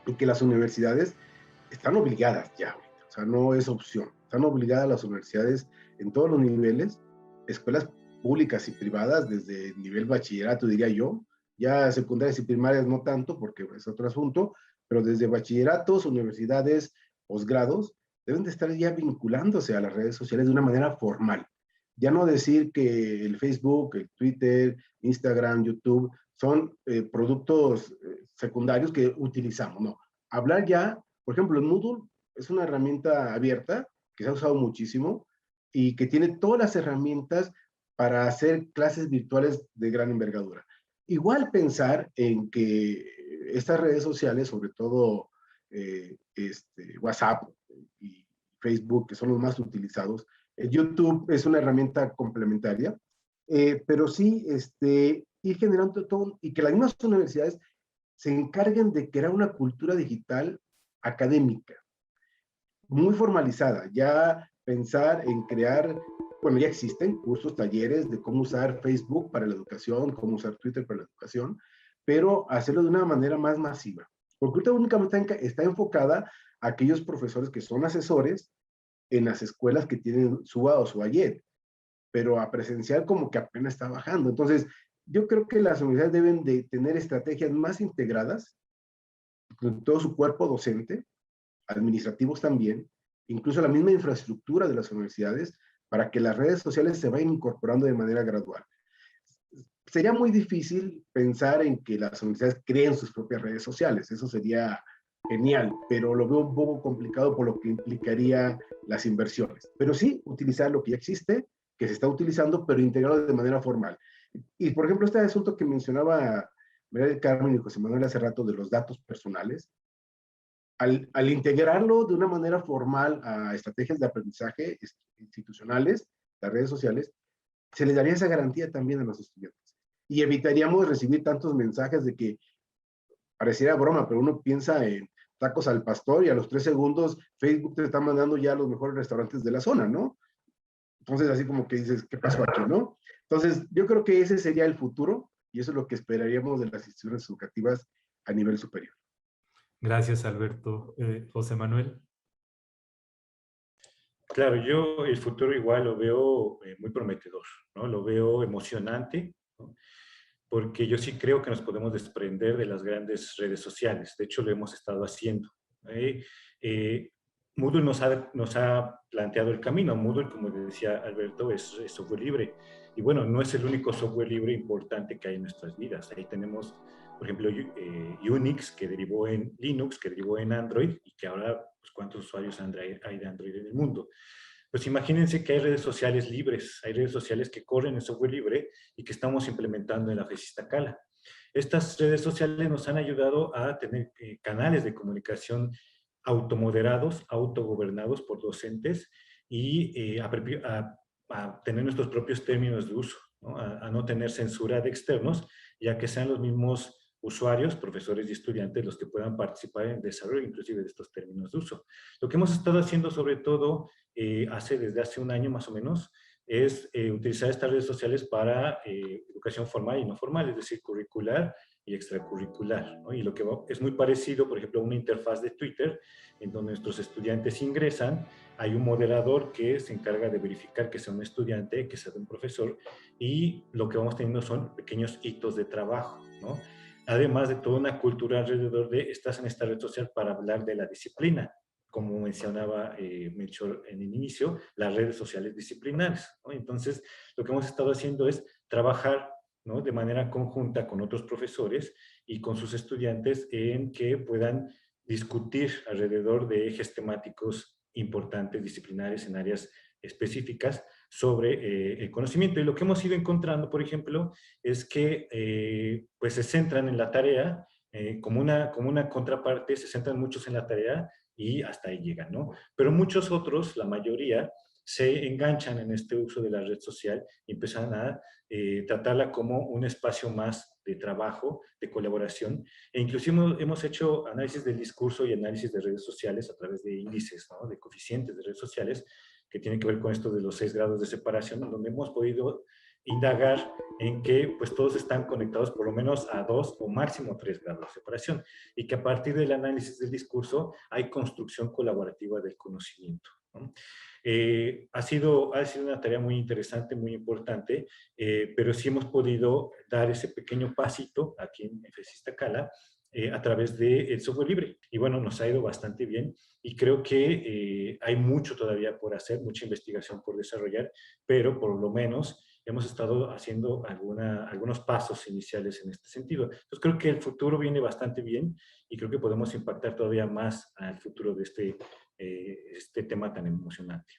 y que las universidades están obligadas ya, o sea, no es opción. Están obligadas las universidades en todos los niveles, escuelas públicas y privadas, desde nivel bachillerato, diría yo, ya secundarias y primarias no tanto, porque es otro asunto, pero desde bachilleratos, universidades, posgrados, deben de estar ya vinculándose a las redes sociales de una manera formal. Ya no decir que el Facebook, el Twitter, Instagram, YouTube son productos secundarios que utilizamos, no. Hablar ya, por ejemplo, el Moodle es una herramienta abierta que se ha usado muchísimo y que tiene todas las herramientas para hacer clases virtuales de gran envergadura. Igual pensar en que estas redes sociales, sobre todo WhatsApp y Facebook, que son los más utilizados, YouTube es una herramienta complementaria, pero sí ir generando todo y que las mismas universidades se encarguen de crear una cultura digital académica, muy formalizada. Ya pensar en crear, bueno, ya existen cursos, talleres de cómo usar Facebook para la educación, cómo usar Twitter para la educación, pero hacerlo de una manera más masiva. Porque ahorita únicamente está enfocada a aquellos profesores que son asesores en las escuelas que tienen SUA o SUAYED, pero a presencial como que apenas está bajando. Entonces, yo creo que las universidades deben de tener estrategias más integradas con todo su cuerpo docente, administrativos también, incluso la misma infraestructura de las universidades, para que las redes sociales se vayan incorporando de manera gradual. Sería muy difícil pensar en que las universidades creen sus propias redes sociales, eso sería genial, pero lo veo un poco complicado por lo que implicaría las inversiones. Pero sí, utilizar lo que ya existe, que se está utilizando, pero integrarlo de manera formal. Y, por ejemplo, este asunto que mencionaba María del Carmen y José Manuel hace rato de los datos personales, al integrarlo de una manera formal a estrategias de aprendizaje institucionales, las redes sociales, se les daría esa garantía también a los estudiantes. Y evitaríamos recibir tantos mensajes de que pareciera broma, pero uno piensa en tacos al pastor y a los 3 segundos Facebook te está mandando ya a los mejores restaurantes de la zona, ¿no? Entonces, así como que dices, ¿qué pasó aquí, no? Entonces, yo creo que ese sería el futuro y eso es lo que esperaríamos de las instituciones educativas a nivel superior. Gracias, Alberto. José Manuel. Claro, yo el futuro igual lo veo muy prometedor, ¿no? Lo veo emocionante, ¿no? Porque yo sí creo que nos podemos desprender de las grandes redes sociales. De hecho, lo hemos estado haciendo. Moodle nos ha planteado el camino. Moodle, como decía Alberto, es software libre. Y bueno, no es el único software libre importante que hay en nuestras vidas. Ahí tenemos, por ejemplo, Unix, que derivó en Linux, que derivó en Android, y que ahora, pues, ¿cuántos usuarios hay de Android en el mundo? Pues imagínense que hay redes sociales libres, hay redes sociales que corren en software libre y que estamos implementando en la FES Iztacala. Estas redes sociales nos han ayudado a tener canales de comunicación automoderados, autogobernados por docentes y a tener nuestros propios términos de uso, ¿no? A no tener censura de externos, ya que sean los mismos usuarios, profesores y estudiantes los que puedan participar en el desarrollo inclusive de estos términos de uso. Lo que hemos estado haciendo sobre todo desde hace un año más o menos es utilizar estas redes sociales para educación formal y no formal, es decir, curricular y extracurricular, ¿no? Y lo que es muy parecido, por ejemplo, a una interfaz de Twitter, en donde nuestros estudiantes ingresan, hay un moderador que se encarga de verificar que sea un estudiante, que sea un profesor, y lo que vamos teniendo son pequeños hitos de trabajo, ¿no? Además de toda una cultura alrededor de estás en esta red social para hablar de la disciplina, como mencionaba Melchor en el inicio, las redes sociales disciplinares, ¿no? Entonces, lo que hemos estado haciendo es trabajar, ¿no?, de manera conjunta con otros profesores y con sus estudiantes en que puedan discutir alrededor de ejes temáticos importantes, disciplinares en áreas específicas sobre el conocimiento. Y lo que hemos ido encontrando, por ejemplo, es que pues se centran en la tarea, como una contraparte, se centran muchos en la tarea y hasta ahí llegan, ¿no? Pero muchos otros, la mayoría, se enganchan en este uso de la red social y empiezan a tratarla como un espacio más de trabajo, de colaboración, e inclusive hemos hecho análisis del discurso y análisis de redes sociales a través de índices, ¿no?, de coeficientes de redes sociales, que tienen que ver con esto de los 6 grados de separación, donde hemos podido indagar en que pues todos están conectados por lo menos a 2 o máximo 3 grados de separación, y que a partir del análisis del discurso hay construcción colaborativa del conocimiento, ¿no? Ha sido una tarea muy interesante, muy importante, pero sí hemos podido dar ese pequeño pasito aquí en FES Iztacala a través del software libre. Y bueno, nos ha ido bastante bien y creo que hay mucho todavía por hacer, mucha investigación por desarrollar, pero por lo menos hemos estado haciendo algunos pasos iniciales en este sentido. Entonces creo que el futuro viene bastante bien y creo que podemos impactar todavía más al futuro de este tema tan emocionante.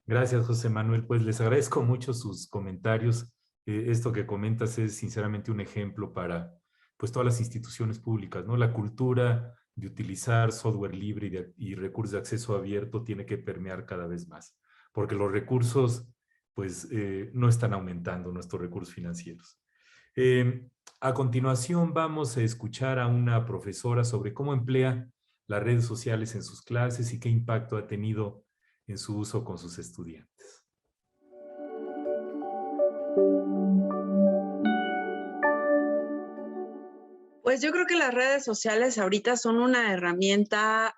Gracias, José Manuel. Pues les agradezco mucho sus comentarios. Esto que comentas es sinceramente un ejemplo para pues, todas las instituciones públicas, ¿no? La cultura de utilizar software libre y recursos de acceso abierto tiene que permear cada vez más, porque los recursos pues no están aumentando, nuestros recursos financieros. A continuación vamos a escuchar a una profesora sobre cómo emplea las redes sociales en sus clases y qué impacto ha tenido en su uso con sus estudiantes. Pues yo creo que las redes sociales ahorita son una herramienta,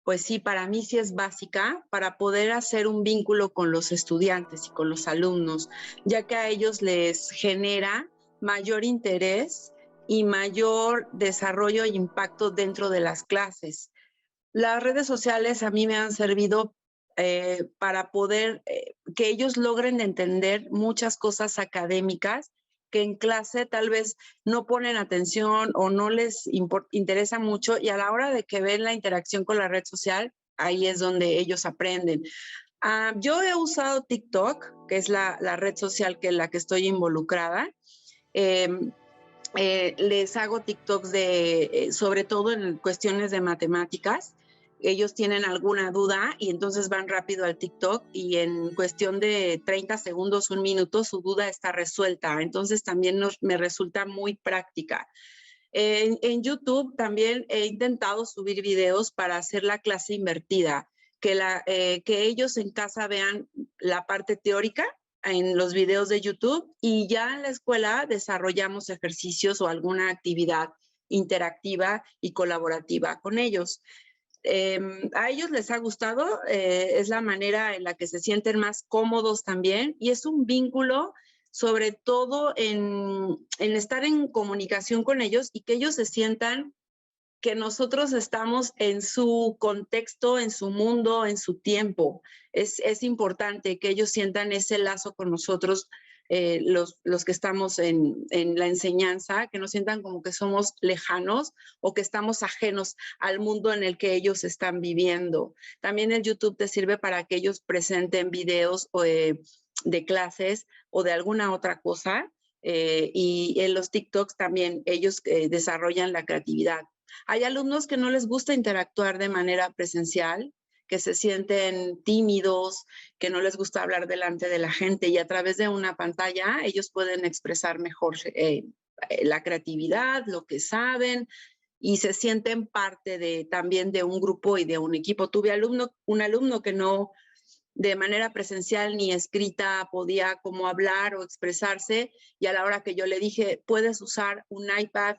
pues sí, para mí sí es básica para poder hacer un vínculo con los estudiantes y con los alumnos, ya que a ellos les genera mayor interés y mayor desarrollo e impacto dentro de las clases. Las redes sociales a mí me han servido para poder que ellos logren entender muchas cosas académicas que en clase tal vez no ponen atención o no les interesa mucho, y a la hora de que ven la interacción con la red social, ahí es donde ellos aprenden. Yo he usado TikTok, que es la red social en la que estoy involucrada. Les hago TikToks sobre todo en cuestiones de matemáticas. Ellos tienen alguna duda y entonces van rápido al TikTok y en cuestión de 30 segundos, un minuto, su duda está resuelta. Entonces también me resulta muy práctica. En YouTube también he intentado subir videos para hacer la clase invertida, que ellos en casa vean la parte teórica en los videos de YouTube y ya en la escuela desarrollamos ejercicios o alguna actividad interactiva y colaborativa con ellos. A ellos les ha gustado, es la manera en la que se sienten más cómodos también y es un vínculo sobre todo en estar en comunicación con ellos y que ellos se sientan que nosotros estamos en su contexto, en su mundo, en su tiempo. Es importante que ellos sientan ese lazo con nosotros, los que estamos en la enseñanza, que no sientan como que somos lejanos o que estamos ajenos al mundo en el que ellos están viviendo. También el YouTube te sirve para que ellos presenten videos de clases o de alguna otra cosa, y en los TikToks también ellos desarrollan la creatividad. Hay alumnos que no les gusta interactuar de manera presencial, que se sienten tímidos, que no les gusta hablar delante de la gente y a través de una pantalla ellos pueden expresar mejor la creatividad, lo que saben y se sienten parte también de un grupo y de un equipo. Tuve un alumno que no de manera presencial ni escrita podía como hablar o expresarse y a la hora que yo le dije, puedes usar un iPad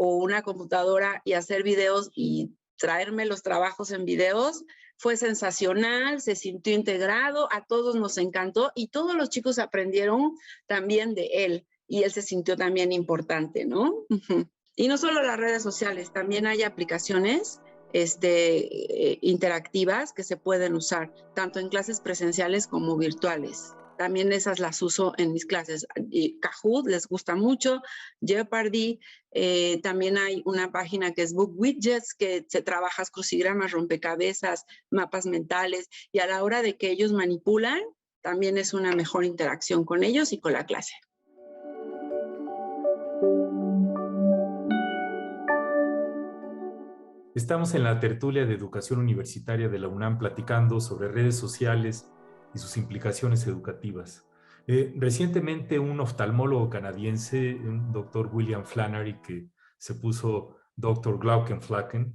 o una computadora y hacer videos y traerme los trabajos en videos, fue sensacional, se sintió integrado, a todos nos encantó y todos los chicos aprendieron también de él y él se sintió también importante, ¿no? Y no solo las redes sociales, también hay aplicaciones interactivas que se pueden usar, tanto en clases presenciales como virtuales. También esas las uso en mis clases. Kahoot les gusta mucho, Jeopardy, también hay una página que es Book Widgets, que se trabaja crucigramas, rompecabezas, mapas mentales, y a la hora de que ellos manipulan, también es una mejor interacción con ellos y con la clase. Estamos en la tertulia de educación universitaria de la UNAM platicando sobre redes sociales y sus implicaciones educativas. Recientemente un oftalmólogo canadiense, un doctor William Flannery, que se puso Dr. Glaukenflaken,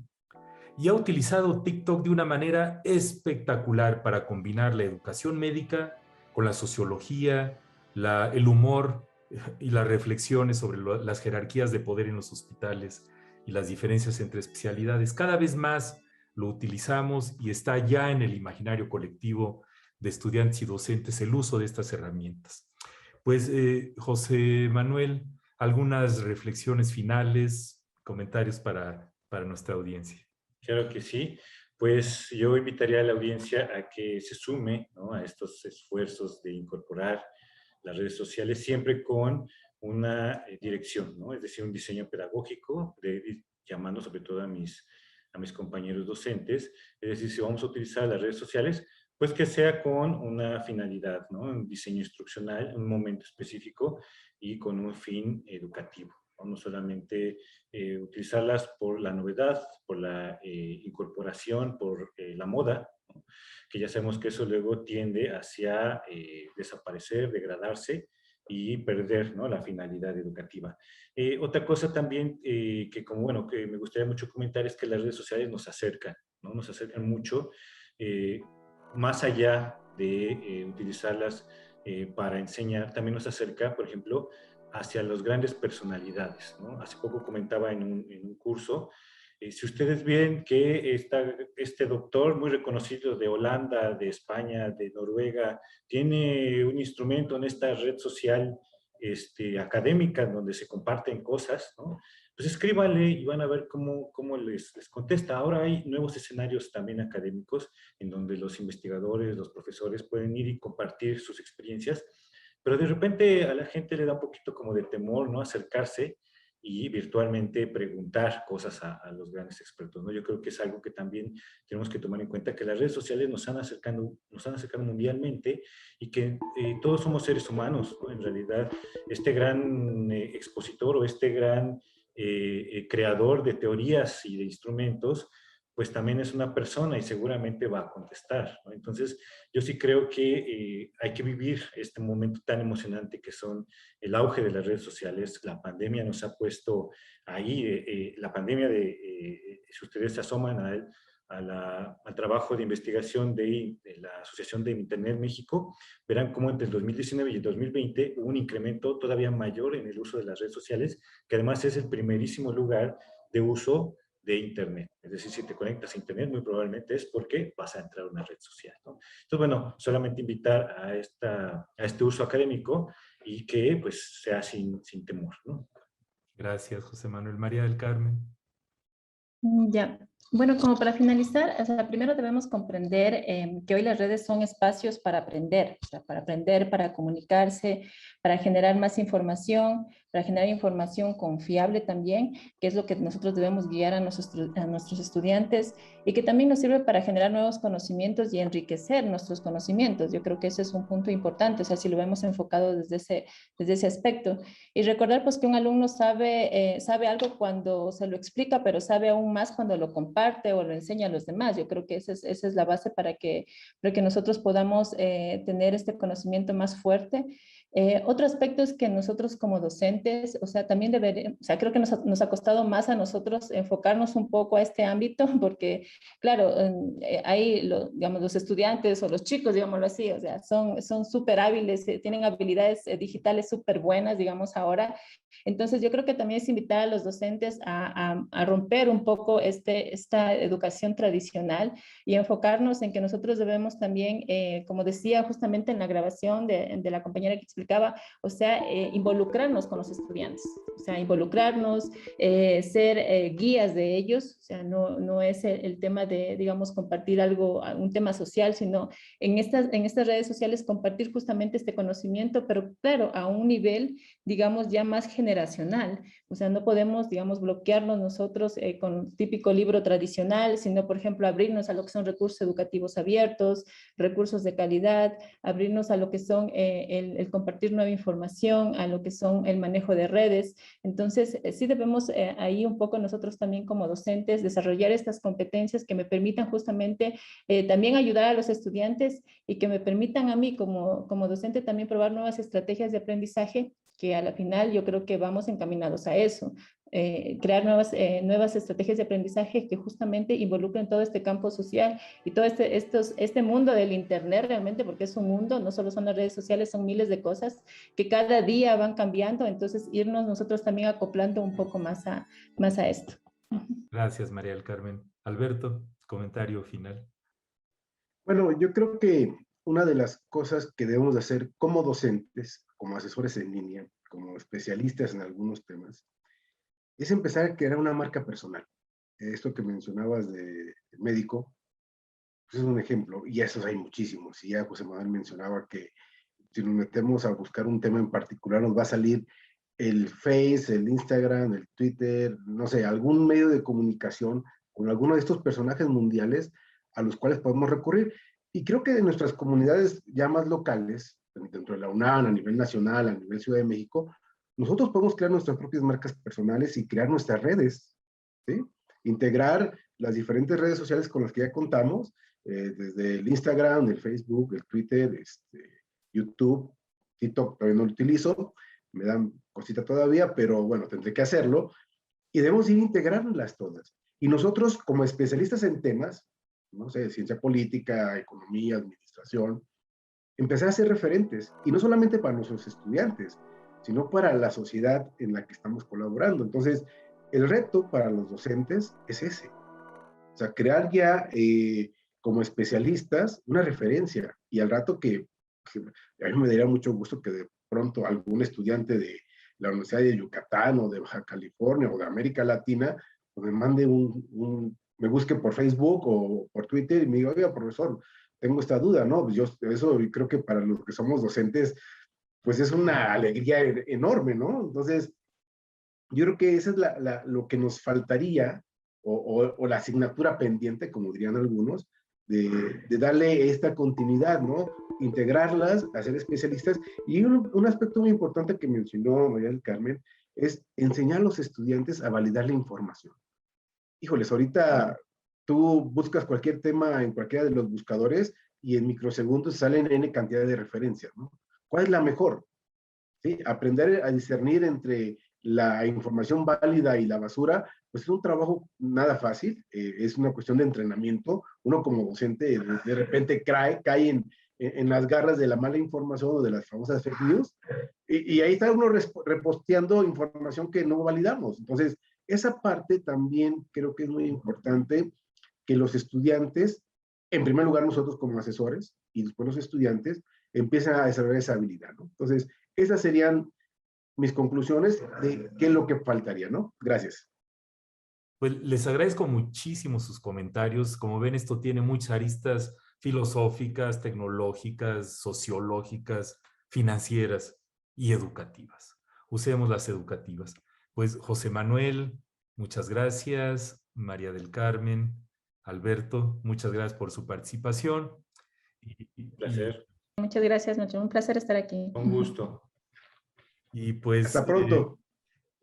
y ha utilizado TikTok de una manera espectacular para combinar la educación médica con la sociología, el humor y las reflexiones sobre las jerarquías de poder en los hospitales y las diferencias entre especialidades. Cada vez más lo utilizamos y está ya en el imaginario colectivo de estudiantes y docentes el uso de estas herramientas. Pues, José Manuel, algunas reflexiones finales, comentarios para nuestra audiencia. Claro que sí. Pues yo invitaría a la audiencia a que se sume, ¿no?, a estos esfuerzos de incorporar las redes sociales siempre con una dirección, ¿no? Es decir, un diseño pedagógico, llamando sobre todo a mis compañeros docentes. Es decir, si vamos a utilizar las redes sociales, pues que sea con una finalidad, ¿no? Un diseño instruccional, un momento específico y con un fin educativo, ¿no? No solamente utilizarlas por la novedad, por la incorporación, por la moda, ¿no?, que ya sabemos que eso luego tiende hacia desaparecer, degradarse y perder, ¿no?, la finalidad educativa. Otra cosa también bueno, que me gustaría mucho comentar es que las redes sociales nos acercan, ¿no? Nos acercan mucho, más allá de utilizarlas para enseñar, también nos acerca, por ejemplo, hacia las grandes personalidades, ¿no? Hace poco comentaba en un curso, si ustedes ven que este doctor muy reconocido de Holanda, de España, de Noruega, tiene un instrumento en esta red social académica donde se comparten cosas, ¿no?, pues escríbanle y van a ver cómo les contesta. Ahora hay nuevos escenarios también académicos en donde los investigadores, los profesores pueden ir y compartir sus experiencias, pero de repente a la gente le da un poquito como de temor, ¿no?, acercarse y virtualmente preguntar cosas a los grandes expertos, ¿no? Yo creo que es algo que también tenemos que tomar en cuenta, que las redes sociales nos han acercado mundialmente y que todos somos seres humanos, ¿no? En realidad, este gran expositor o este gran creador de teorías y de instrumentos, pues también es una persona y seguramente va a contestar, ¿no? Entonces, yo sí creo que hay que vivir este momento tan emocionante que son el auge de las redes sociales. La pandemia nos ha puesto ahí, la pandemia si ustedes se asoman a él, al trabajo de investigación de la Asociación de Internet México, verán cómo entre el 2019 y el 2020 hubo un incremento todavía mayor en el uso de las redes sociales, que además es el primerísimo lugar de uso de Internet. Es decir, si te conectas a Internet, muy probablemente es porque vas a entrar a una red social, ¿no? Entonces, bueno, solamente invitar a este uso académico y que pues sea sin temor, ¿no? Gracias, José Manuel. María del Carmen. Ya. Bueno, como para finalizar, o sea, primero debemos comprender que hoy las redes son espacios para aprender, o sea, para comunicarse, para generar más información, para generar información confiable también, que es lo que nosotros debemos guiar a nuestros estudiantes, y que también nos sirve para generar nuevos conocimientos y enriquecer nuestros conocimientos. Yo creo que ese es un punto importante, o sea, si lo vemos enfocado desde ese aspecto. Y recordar pues que un alumno sabe algo cuando se lo explica, pero sabe aún más cuando lo comparte o lo enseña a los demás. Yo creo que esa es la base para que nosotros podamos tener este conocimiento más fuerte. Otro aspecto es que nosotros como docentes, o sea, también deberíamos, o sea, creo que nos ha costado más a nosotros enfocarnos un poco a este ámbito, porque, claro, digamos, los estudiantes o los chicos, digámoslo así, o sea, son súper hábiles, tienen habilidades digitales súper buenas, digamos, ahora. Entonces, yo creo que también es invitar a los docentes a romper un poco esta educación tradicional y enfocarnos en que nosotros debemos también, como decía justamente en la grabación de la compañera que explicaba, o sea, involucrarnos con los estudiantes, o sea, involucrarnos, ser guías de ellos, o sea, no es el tema de, digamos, compartir un tema social, sino en estas redes sociales compartir justamente este conocimiento, pero claro, a un nivel, digamos, ya más generacional. O sea, no podemos, digamos, bloquearnos nosotros con un típico libro tradicional, sino, por ejemplo, abrirnos a lo que son recursos educativos abiertos, recursos de calidad, abrirnos a lo que son el compartir nueva información, a lo que son el manejo de redes. Entonces, sí debemos ahí un poco nosotros también como docentes desarrollar estas competencias que me permitan justamente también ayudar a los estudiantes y que me permitan a mí como docente también probar nuevas estrategias de aprendizaje, que a la final yo creo que vamos encaminados a eso. Crear nuevas estrategias de aprendizaje que justamente involucren todo este campo social y todo este mundo del Internet realmente, porque es un mundo, no solo son las redes sociales, son miles de cosas que cada día van cambiando, entonces irnos nosotros también acoplando un poco más a esto. Gracias, María del Carmen. Alberto. comentario final. Bueno, yo creo que una de las cosas que debemos de hacer como docentes, como asesores en línea, como especialistas en algunos temas, es empezar a crear una marca personal. Esto que mencionabas de médico, pues es un ejemplo, y esos hay muchísimos. Y ya José Manuel mencionaba que si nos metemos a buscar un tema en particular, nos va a salir el Face, el Instagram, el Twitter, no sé, algún medio de comunicación con alguno de estos personajes mundiales a los cuales podemos recurrir. Y creo que en nuestras comunidades ya más locales, dentro de la UNAM, a nivel nacional, a nivel Ciudad de México, nosotros podemos crear nuestras propias marcas personales y crear nuestras redes, ¿sí? Integrar las diferentes redes sociales con las que ya contamos, desde el Instagram, el Facebook, el Twitter, YouTube, TikTok todavía no lo utilizo, me dan cosita todavía, pero bueno, tendré que hacerlo, y debemos ir integrándolas todas. Y nosotros, como especialistas en temas, no sé, ciencia política, economía, administración, empezar a ser referentes, y no solamente para nuestros estudiantes, sino para la sociedad en la que estamos colaborando. Entonces, el reto para los docentes es ese, o sea, crear ya como especialistas una referencia, y al rato que a mí me daría mucho gusto que de pronto algún estudiante de la Universidad de Yucatán o de Baja California o de América Latina pues me mande me busque por Facebook o por Twitter y me diga, oiga, profesor, tengo esta duda, ¿no? Pues yo eso creo que para los que somos docentes, pues es una alegría enorme, ¿no? Entonces, yo creo que eso es lo que nos faltaría, o la asignatura pendiente, como dirían algunos, de darle esta continuidad, ¿no? Integrarlas, hacer especialistas. Y un aspecto muy importante que mencionó María del Carmen es enseñar a los estudiantes a validar la información. Híjoles, ahorita tú buscas cualquier tema en cualquiera de los buscadores y en microsegundos salen N cantidad de referencias, ¿no? ¿Cuál es la mejor? ¿Sí? Aprender a discernir entre la información válida y la basura, pues es un trabajo nada fácil, es una cuestión de entrenamiento. Uno como docente de repente cae en las garras de la mala información o de las famosas fake news, y ahí está uno reposteando información que no validamos. Entonces, esa parte también creo que es muy importante que los estudiantes, en primer lugar nosotros como asesores, y después los estudiantes, empiecen a desarrollar esa habilidad, ¿no? Entonces, esas serían mis conclusiones de qué es lo que faltaría, ¿no? Gracias. Pues les agradezco muchísimo sus comentarios. Como ven, esto tiene muchas aristas filosóficas, tecnológicas, sociológicas, financieras y educativas. Usemos las educativas. Pues José Manuel, muchas gracias. María del Carmen, Alberto, muchas gracias por su participación. Un placer. Muchas gracias, Nacho. Un placer estar aquí. Un gusto. Y pues... Hasta pronto.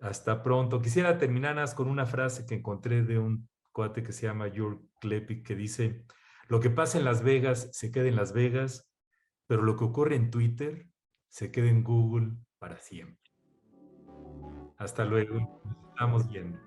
Hasta pronto. Quisiera terminar con una frase que encontré de un cuate que se llama Jürgen Klepik, que dice, lo que pasa en Las Vegas se queda en Las Vegas, pero lo que ocurre en Twitter se queda en Google para siempre. Hasta luego. Nos estamos viendo.